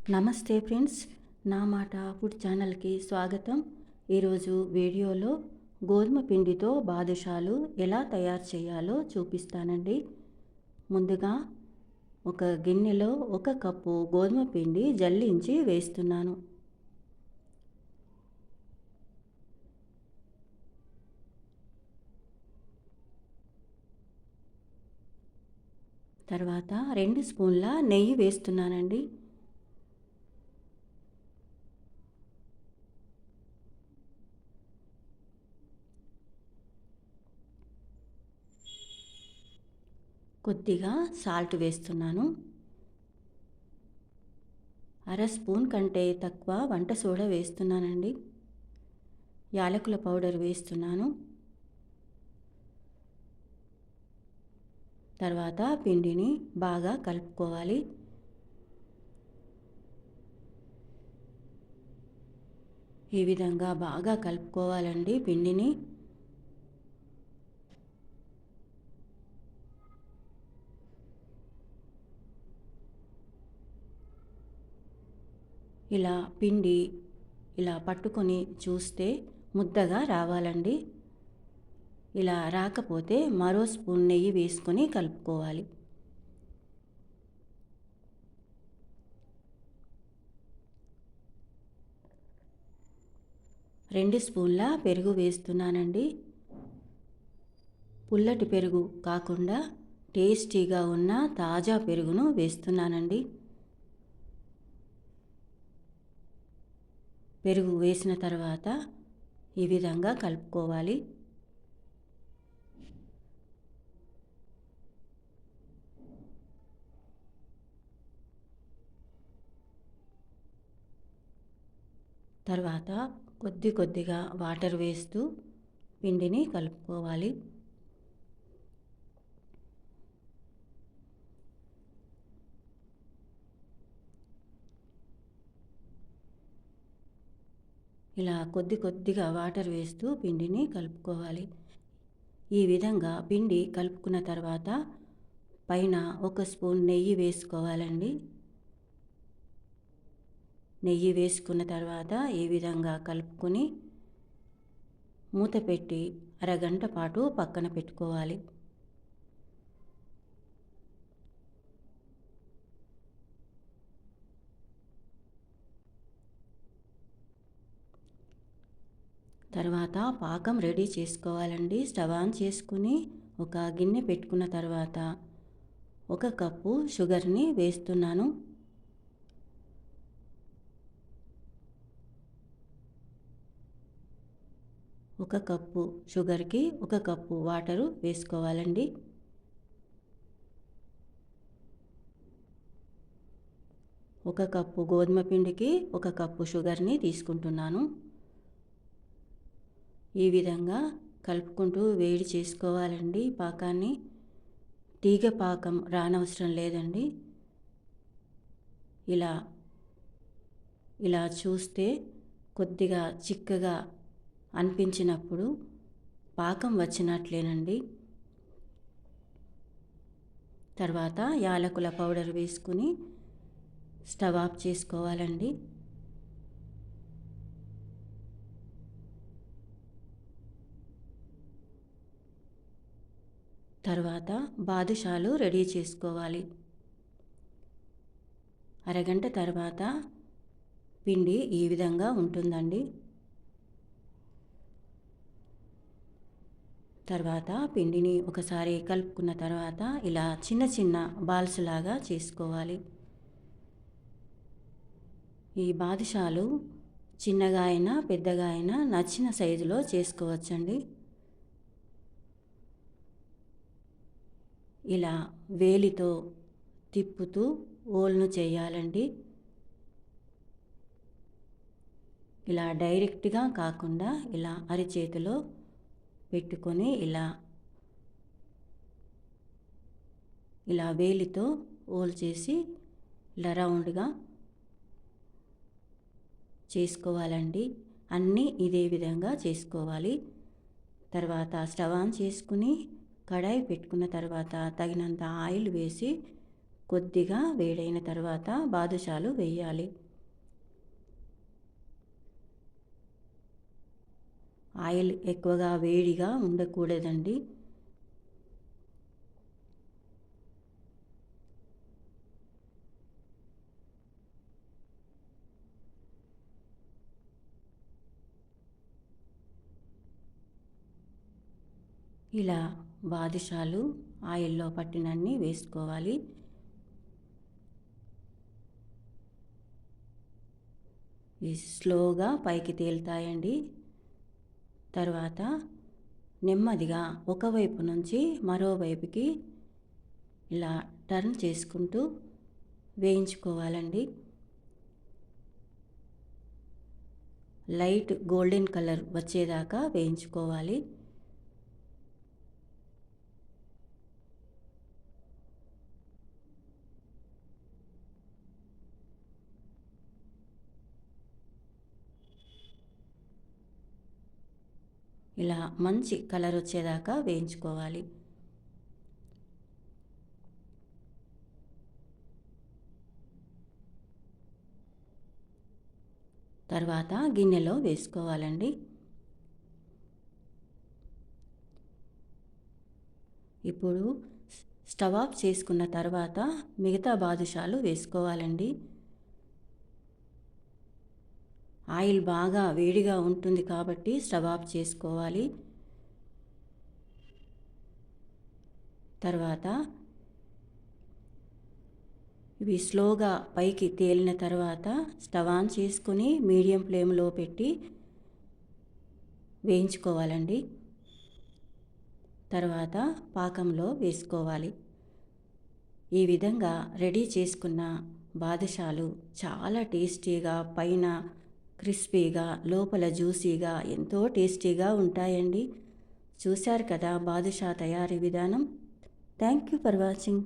నమస్తే ఫ్రెండ్స్, నా మాట ఫుడ్ ఛానల్కి స్వాగతం. ఈరోజు వీడియోలో గోధుమ పిండితో బాదుషాలు ఎలా తయారు చేయాలో చూపిస్తానండి. ముందుగా ఒక గిన్నెలో 1 కప్పు గోధుమ పిండి జల్లించి వేస్తున్నాను. తర్వాత 2 స్పూన్ల నెయ్యి వేస్తున్నానండి. కొద్దిగా సాల్ట్ వేస్తున్నాను. 1/2 స్పూన్ కంటే తక్కువ వంట సోడా వేస్తున్నానండి. యాలకుల పౌడర్ వేస్తున్నాను. తర్వాత పిండిని బాగా కలుపుకోవాలి. ఈ విధంగా బాగా కలుపుకోవాలండి పిండిని. ఇలా పిండి ఇలా పట్టుకొని చూస్తే ముద్దగా రావాలండి. ఇలా రాకపోతే మరో స్పూన్ నెయ్యి వేసుకొని కలుపుకోవాలి. రెండు స్పూన్ల పెరుగు వేస్తున్నానండి. పుల్లటి పెరుగు కాకుండా టేస్టీగా ఉన్న తాజా పెరుగును వేస్తున్నానండి. పెరుగు వేసిన తర్వాత ఈ విధంగా కలుపుకోవాలి. తర్వాత కొద్దిగా వాటర్ వేస్తూ పిండిని కలుపుకోవాలి. ఇలా కొద్దిగా వాటర్ వేస్తూ పిండిని కలుపుకోవాలి. ఈ విధంగా పిండి కలుపుకున్న తర్వాత పైన 1 స్పూన్ నెయ్యి వేసుకోవాలండి. నెయ్యి వేసుకున్న తర్వాత ఈ విధంగా కలుపుకొని మూత పెట్టి అరగంట పాటు పక్కన పెట్టుకోవాలి. తర్వాత పాకం రెడీ చేసుకోవాలండి. స్టవ్ ఆన్ చేసుకుని ఒక గిన్నె పెట్టుకున్న తర్వాత 1 కప్పు షుగర్ని వేస్తున్నాను. ఒక కప్పు షుగర్కి 1 కప్పు వాటరు వేసుకోవాలండి. ఒక కప్పు గోధుమ పిండికి 1 కప్పు షుగర్ని తీసుకుంటున్నాను. ఈ విధంగా కలుపుకుంటూ వేడి చేసుకోవాలండి పాకాన్ని. తీగ పాకం రానవసరం లేదండి. ఇలా చూస్తే కొద్దిగా చిక్కగా అనిపించినప్పుడు పాకం వచ్చినట్లేనండి. తర్వాత యాలకుల పౌడర్ వేసుకుని స్టవ్ ఆఫ్ చేసుకోవాలండి. తర్వాత బాదుషాలు రెడీ చేసుకోవాలి. అరగంట తర్వాత పిండి ఈ విధంగా ఉంటుందండి. తర్వాత పిండిని ఒకసారి కలుపుకున్న తర్వాత ఇలా చిన్న బాల్స్ లాగా చేసుకోవాలి. ఈ బాదుషాలు చిన్నగా అయినా పెద్దగా అయినా నచ్చిన సైజులో చేసుకోవచ్చండి. ఇలా వేలితో తిప్పుతూ ఓల్ను చేయాలండి. ఇలా డైరెక్ట్గా కాకుండా ఇలా అరిచేతిలో పెట్టుకొని ఇలా వేలితో ఓల్ చేసి ఇలా రౌండ్గా చేసుకోవాలండి. అన్నీ ఇదే విధంగా చేసుకోవాలి. తర్వాత స్టవ్ ఆన్ చేసుకుని కడాయి పెట్టుకున్న తర్వాత తగినంత ఆయిల్ వేసి కొద్దిగా వేడైన తర్వాత బాదుషాలు వేయాలి. ఆయిల్ ఎక్కువగా వేడిగా ఉండకూడదండి. ఇలా బాదుషాలు ఆయిల్లో పట్టినన్ని వేసుకోవాలి. ఇవి స్లోగా పైకి తేలుతాయండి. తర్వాత నెమ్మదిగా ఒకవైపు నుంచి మరోవైపుకి ఇలా టర్న్ చేసుకుంటూ వేయించుకోవాలండి. లైట్ గోల్డెన్ కలర్ వచ్చేదాకా వేయించుకోవాలి. ఇలా మంచి కలర్ వచ్చేదాకా వేయించుకోవాలి. తర్వాత గిన్నెలో వేసుకోవాలండి. ఇప్పుడు స్టవ్ ఆఫ్ చేసుకున్న తర్వాత మిగతా బాదుషాలు వేసుకోవాలండి. ఆయిల్ బాగా వేడిగా ఉంటుంది కాబట్టి స్టవ్ ఆఫ్ చేసుకోవాలి. తర్వాత ఇవి స్లోగా పైకి తేలిన తర్వాత స్టవ్ ఆన్ చేసుకుని మీడియం ఫ్లేమ్లో పెట్టి వేయించుకోవాలండి. తర్వాత పాకంలో వేసుకోవాలి. ఈ విధంగా రెడీ చేసుకున్న బాదుషాలు చాలా టేస్టీగా, పైన క్రిస్పీగా, లోపల జ్యూసీగా ఎంతో టేస్టీగా ఉంటాయండి. చూశారు కదా బాదుషా తయారీ విధానం. Thank you for watching.